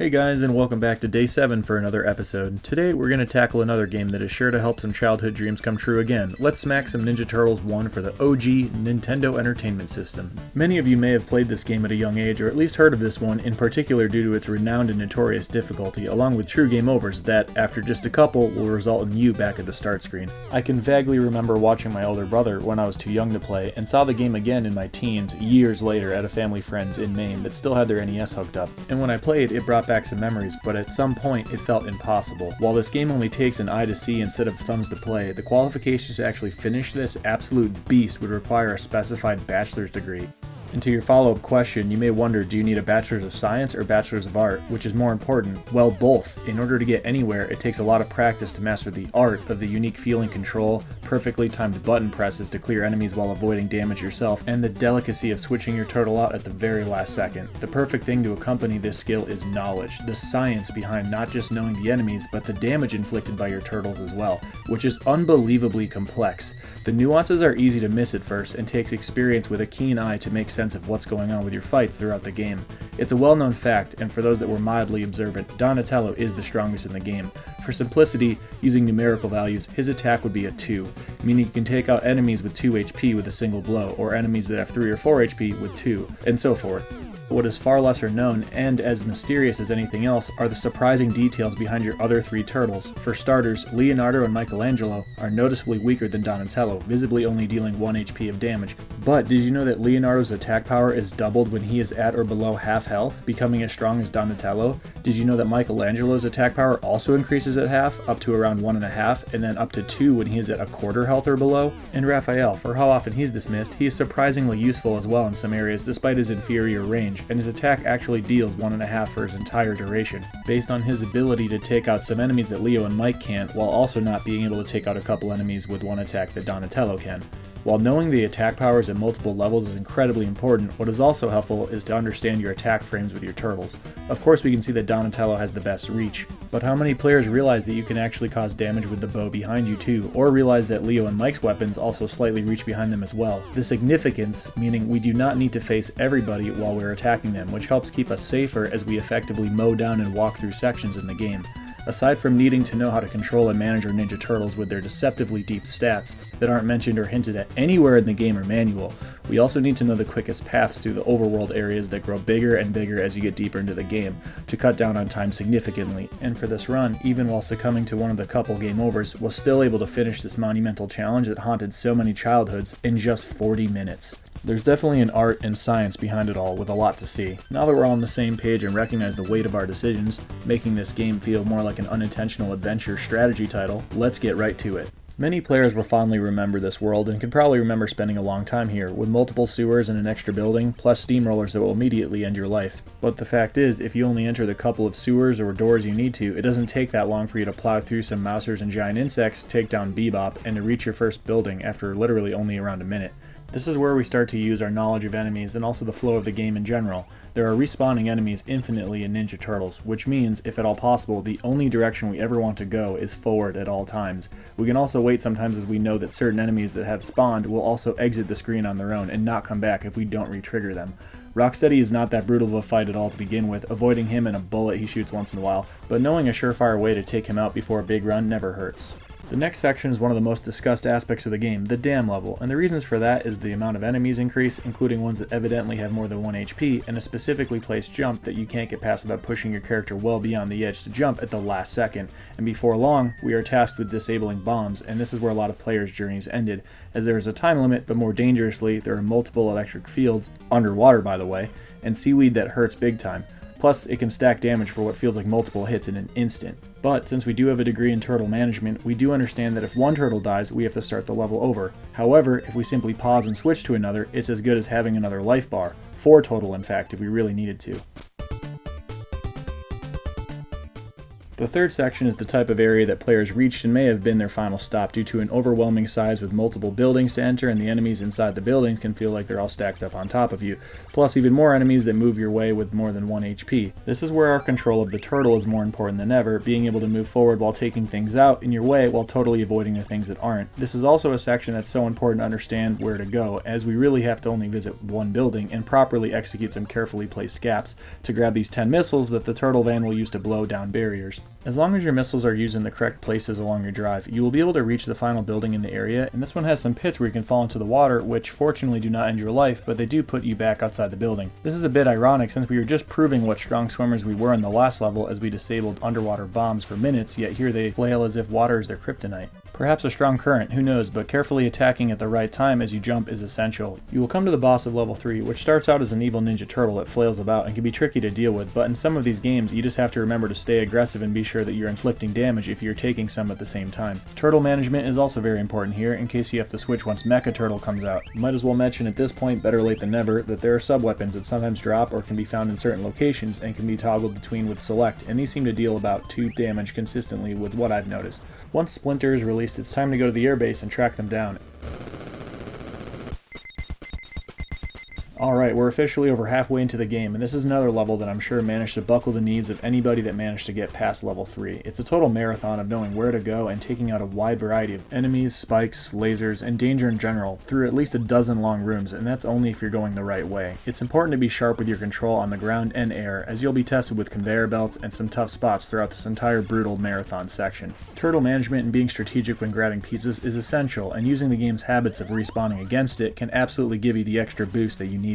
Hey guys, and welcome back to Day 7 for another episode. Today we're going to tackle another game that is sure to help some childhood dreams come true again. Let's smack some Ninja Turtles 1 for the OG Nintendo Entertainment System. Many of you may have played this game at a young age, or at least heard of this one, in particular due to its renowned and notorious difficulty, along with true game overs that, after just a couple, will result in you back at the start screen. I can vaguely remember watching my older brother when I was too young to play, and saw the game again in my teens, years later at a family friend's in Maine that still had their NES hooked up. And when I played, it brought back some memories, but at some point it felt impossible. While this game only takes an eye to see instead of thumbs to play, the qualifications to actually finish this absolute beast would require a specified bachelor's degree. And to your follow-up question, you may wonder, do you need a Bachelor's of Science or Bachelor's of Art? Which is more important? Well, both. In order to get anywhere, it takes a lot of practice to master the art of the unique feel and control, perfectly timed button presses to clear enemies while avoiding damage yourself, and the delicacy of switching your turtle out at the very last second. The perfect thing to accompany this skill is knowledge, the science behind not just knowing the enemies, but the damage inflicted by your turtles as well, which is unbelievably complex. The nuances are easy to miss at first, and takes experience with a keen eye to make sense of what's going on with your fights throughout the game. It's a well-known fact, and for those that were mildly observant, Donatello is the strongest in the game. For simplicity, using numerical values, his attack would be a 2, meaning you can take out enemies with 2 HP with a single blow, or enemies that have 3 or 4 HP with 2, and so forth. What is far lesser known, and as mysterious as anything else, are the surprising details behind your other 3 turtles. For starters, Leonardo and Michelangelo are noticeably weaker than Donatello, visibly only dealing 1 HP of damage. But did you know that Leonardo's attack power is doubled when he is at or below half health, becoming as strong as Donatello? Did you know that Michelangelo's attack power also increases at half, up to around 1.5, and then up to 2 when he is at a quarter health or below? And Raphael, for how often he's dismissed, he is surprisingly useful as well in some areas despite his inferior range, and his attack actually deals 1.5 for his entire duration, based on his ability to take out some enemies that Leo and Mike can't, while also not being able to take out a couple enemies with one attack that Donatello can. While knowing the attack powers at multiple levels is incredibly important, what is also helpful is to understand your attack frames with your turtles. Of course we can see that Donatello has the best reach, but how many players realize that you can actually cause damage with the bow behind you too, or realize that Leo and Mike's weapons also slightly reach behind them as well? The significance, meaning we do not need to face everybody while we're attacking them, which helps keep us safer as we effectively mow down and walk through sections in the game. Aside from needing to know how to control and manage our Ninja Turtles with their deceptively deep stats that aren't mentioned or hinted at anywhere in the game or manual, we also need to know the quickest paths through the overworld areas that grow bigger and bigger as you get deeper into the game, to cut down on time significantly. And for this run, even while succumbing to one of the couple game overs, was still able to finish this monumental challenge that haunted so many childhoods in just 40 minutes. There's definitely an art and science behind it all, with a lot to see. Now that we're all on the same page and recognize the weight of our decisions, making this game feel more like an unintentional adventure strategy title, let's get right to it. Many players will fondly remember this world and can probably remember spending a long time here, with multiple sewers and an extra building, plus steamrollers that will immediately end your life. But the fact is, if you only enter the couple of sewers or doors you need to, it doesn't take that long for you to plow through some mousers and giant insects, take down Bebop, and to reach your first building after literally only around a minute. This is where we start to use our knowledge of enemies and also the flow of the game in general. There are respawning enemies infinitely in Ninja Turtles, which means, if at all possible, the only direction we ever want to go is forward at all times. We can also wait sometimes as we know that certain enemies that have spawned will also exit the screen on their own and not come back if we don't re-trigger them. Rocksteady is not that brutal of a fight at all to begin with, avoiding him and a bullet he shoots once in a while, but knowing a surefire way to take him out before a big run never hurts. The next section is one of the most discussed aspects of the game, the dam level, and the reasons for that is the amount of enemies increase, including ones that evidently have more than 1 HP, and a specifically placed jump that you can't get past without pushing your character well beyond the edge to jump at the last second. And before long, we are tasked with disabling bombs, and this is where a lot of players' journeys ended, as there is a time limit, but more dangerously, there are multiple electric fields, underwater by the way, and seaweed that hurts big time. Plus, it can stack damage for what feels like multiple hits in an instant. But since we do have a degree in turtle management, we do understand that if one turtle dies, we have to start the level over. However, if we simply pause and switch to another, it's as good as having another life bar. 4 total, in fact, if we really needed to. The third section is the type of area that players reached and may have been their final stop due to an overwhelming size with multiple buildings to enter, and the enemies inside the buildings can feel like they're all stacked up on top of you, plus even more enemies that move your way with more than 1 HP. This is where our control of the turtle is more important than ever, being able to move forward while taking things out in your way while totally avoiding the things that aren't. This is also a section that's so important to understand where to go, as we really have to only visit one building and properly execute some carefully placed gaps to grab these 10 missiles that the turtle van will use to blow down barriers. As long as your missiles are used in the correct places along your drive, you will be able to reach the final building in the area, and this one has some pits where you can fall into the water, which fortunately do not end your life, but they do put you back outside the building. This is a bit ironic since we were just proving what strong swimmers we were in the last level as we disabled underwater bombs for minutes, yet here they flail as if water is their kryptonite. Perhaps a strong current, who knows, but carefully attacking at the right time as you jump is essential. You will come to the boss of level 3, which starts out as an evil ninja turtle that flails about and can be tricky to deal with, but in some of these games you just have to remember to stay aggressive and be sure that you're inflicting damage if you're taking some at the same time. Turtle management is also very important here in case you have to switch once Mecha Turtle comes out. Might as well mention at this point, better late than never, that there are sub-weapons that sometimes drop or can be found in certain locations and can be toggled between with select, and these seem to deal about 2 damage consistently with what I've noticed. Once Splinter is released, it's time to go to the airbase and track them down. Alright, we're officially over halfway into the game, and this is another level that I'm sure managed to buckle the knees of anybody that managed to get past level 3. It's a total marathon of knowing where to go and taking out a wide variety of enemies, spikes, lasers, and danger in general through at least a dozen long rooms, and that's only if you're going the right way. It's important to be sharp with your control on the ground and air, as you'll be tested with conveyor belts and some tough spots throughout this entire brutal marathon section. Turtle management and being strategic when grabbing pizzas is essential, and using the game's habits of respawning against it can absolutely give you the extra boost that you need.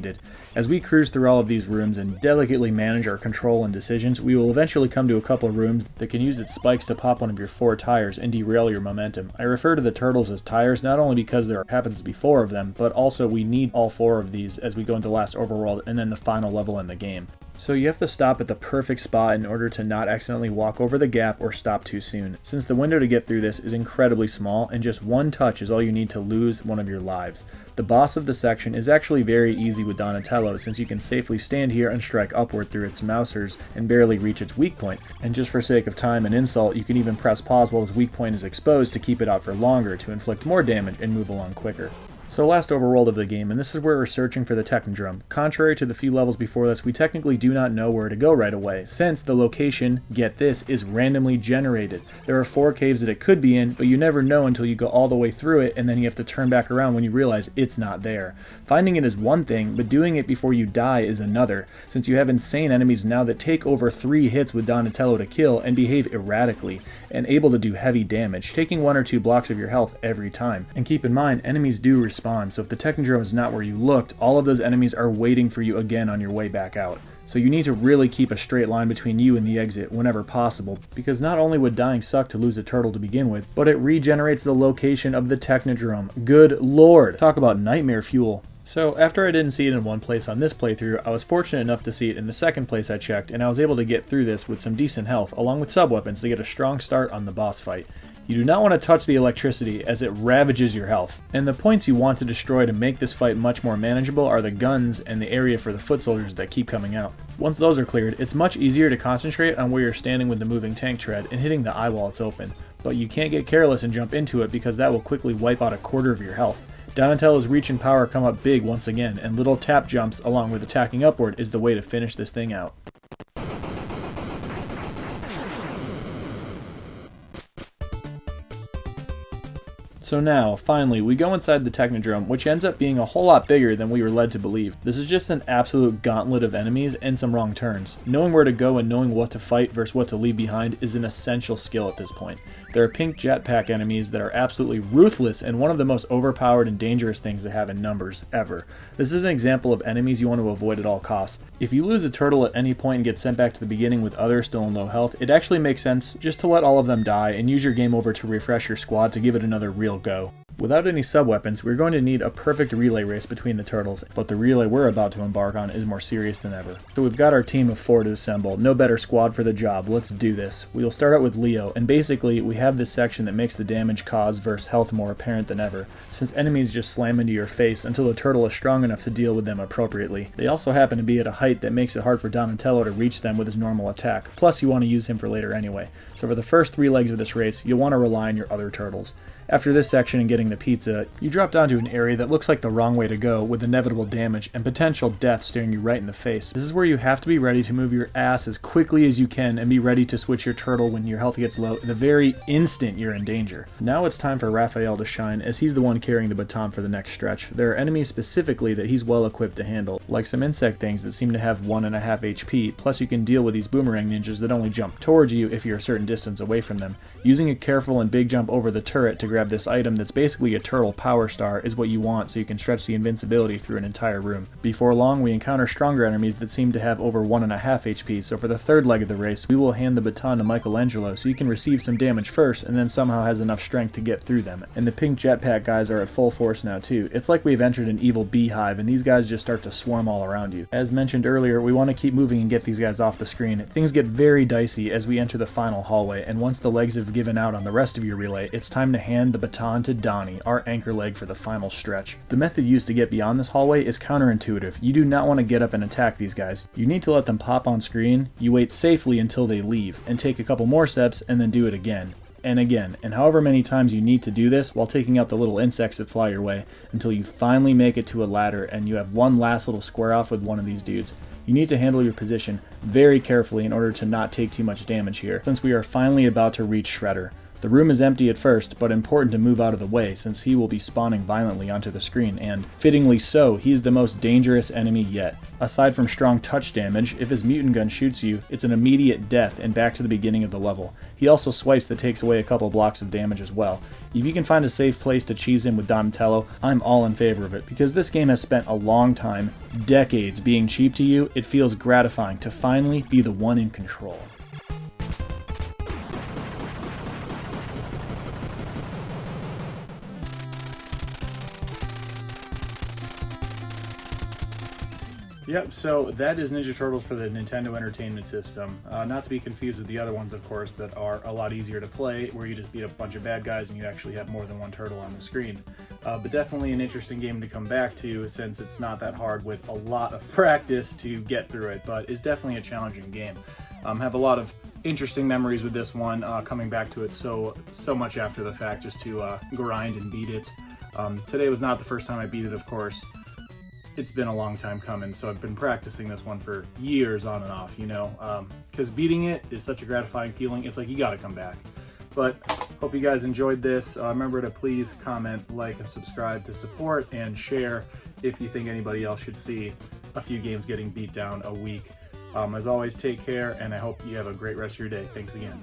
As we cruise through all of these rooms and delicately manage our control and decisions, we will eventually come to a couple of rooms that can use its spikes to pop one of your 4 tires and derail your momentum. I refer to the turtles as tires not only because there happens to be 4 of them, but also we need all 4 of these as we go into Last Overworld and then the final level in the game. So you have to stop at the perfect spot in order to not accidentally walk over the gap or stop too soon, since the window to get through this is incredibly small and just one touch is all you need to lose one of your lives. The boss of the section is actually very easy with Donatello, since you can safely stand here and strike upward through its mousers and barely reach its weak point, and just for sake of time and insult you can even press pause while its weak point is exposed to keep it out for longer to inflict more damage and move along quicker. So last overworld of the game, and this is where we're searching for the Technodrome. Contrary to the few levels before this, we technically do not know where to go right away, since the location, get this, is randomly generated. There are 4 caves that it could be in, but you never know until you go all the way through it, and then you have to turn back around when you realize it's not there. Finding it is one thing, but doing it before you die is another, since you have insane enemies now that take over 3 hits with Donatello to kill and behave erratically, and able to do heavy damage, taking 1 or 2 blocks of your health every time. And keep in mind, enemies do respond, so if the Technodrome is not where you looked, all of those enemies are waiting for you again on your way back out. So you need to really keep a straight line between you and the exit whenever possible, because not only would dying suck to lose a turtle to begin with, but it regenerates the location of the Technodrome. Good lord! Talk about nightmare fuel. So after I didn't see it in one place on this playthrough, I was fortunate enough to see it in the second place I checked, and I was able to get through this with some decent health, along with sub-weapons to get a strong start on the boss fight. You do not want to touch the electricity as it ravages your health, and the points you want to destroy to make this fight much more manageable are the guns and the area for the foot soldiers that keep coming out. Once those are cleared, it's much easier to concentrate on where you're standing with the moving tank tread and hitting the eye while it's open, but you can't get careless and jump into it because that will quickly wipe out a quarter of your health. Donatello's reach and power come up big once again, and little tap jumps along with attacking upward is the way to finish this thing out. So now, finally, we go inside the Technodrome, which ends up being a whole lot bigger than we were led to believe. This is just an absolute gauntlet of enemies and some wrong turns. Knowing where to go and knowing what to fight versus what to leave behind is an essential skill at this point. There are pink jetpack enemies that are absolutely ruthless and one of the most overpowered and dangerous things to have in numbers ever. This is an example of enemies you want to avoid at all costs. If you lose a turtle at any point and get sent back to the beginning with others still in low health, it actually makes sense just to let all of them die and use your game over to refresh your squad to give it another real go. Without any sub-weapons, we're going to need a perfect relay race between the turtles, but the relay we're about to embark on is more serious than ever. So we've got our team of 4 to assemble, no better squad for the job, let's do this. We'll start out with Leo, and basically we have this section that makes the damage caused versus health more apparent than ever, since enemies just slam into your face until the turtle is strong enough to deal with them appropriately. They also happen to be at a height that makes it hard for Donatello to reach them with his normal attack, plus you want to use him for later anyway. So for the first 3 legs of this race, you'll want to rely on your other turtles. After this section and getting the pizza, you drop down to an area that looks like the wrong way to go, with inevitable damage and potential death staring you right in the face. This is where you have to be ready to move your ass as quickly as you can and be ready to switch your turtle when your health gets low the very instant you're in danger. Now it's time for Raphael to shine, as he's the one carrying the baton for the next stretch. There are enemies specifically that he's well equipped to handle, like some insect things that seem to have 1.5 HP, plus you can deal with these boomerang ninjas that only jump towards you if you're a certain distance away from them. Using a careful and big jump over the turret to grab this item that's basically a turtle power star is what you want so you can stretch the invincibility through an entire room. Before long, we encounter stronger enemies that seem to have over 1.5 HP, so for the third leg of the race, we will hand the baton to Michelangelo so you can receive some damage first and then somehow has enough strength to get through them. And the pink jetpack guys are at full force now too. It's like we've entered an evil beehive and these guys just start to swarm all around you. As mentioned earlier, we want to keep moving and get these guys off the screen. Things get very dicey as we enter the final hallway, and once the legs have given out on the rest of your relay, it's time to hand the baton to Donnie, our anchor leg for the final stretch. The method used to get beyond this hallway is counterintuitive. You do not want to get up and attack these guys. You need to let them pop on screen, you wait safely until they leave, and take a couple more steps and then do it again. And again, and however many times you need to do this while taking out the little insects that fly your way, until you finally make it to a ladder and you have one last little square off with one of these dudes. You need to handle your position very carefully in order to not take too much damage here, since we are finally about to reach Shredder. The room is empty at first, but important to move out of the way since he will be spawning violently onto the screen, and, fittingly so, he is the most dangerous enemy yet. Aside from strong touch damage, if his mutant gun shoots you, it's an immediate death and back to the beginning of the level. He also swipes that takes away a couple blocks of damage as well. If you can find a safe place to cheese him with Donatello, I'm all in favor of it, because this game has spent a long time, decades, being cheap to you. It feels gratifying to finally be the one in control. Yep, so that is Ninja Turtles for the Nintendo Entertainment System. Not to be confused with the other ones, of course, that are a lot easier to play, where you just beat up a bunch of bad guys and you actually have more than one turtle on the screen. But definitely an interesting game to come back to, since it's not that hard with a lot of practice to get through it, but it's definitely a challenging game. Have a lot of interesting memories with this one, coming back to it so much after the fact, just to grind and beat it. Today was not the first time I beat it, of course. It's been a long time coming, so I've been practicing this one for years on and off, you know, because beating it is such a gratifying feeling. It's like you gotta come back. But hope you guys enjoyed this. Remember to please comment, like, and subscribe to support, and share if you think anybody else should see a few games getting beat down a week. As always, take care, and I hope you have a great rest of your day. Thanks again.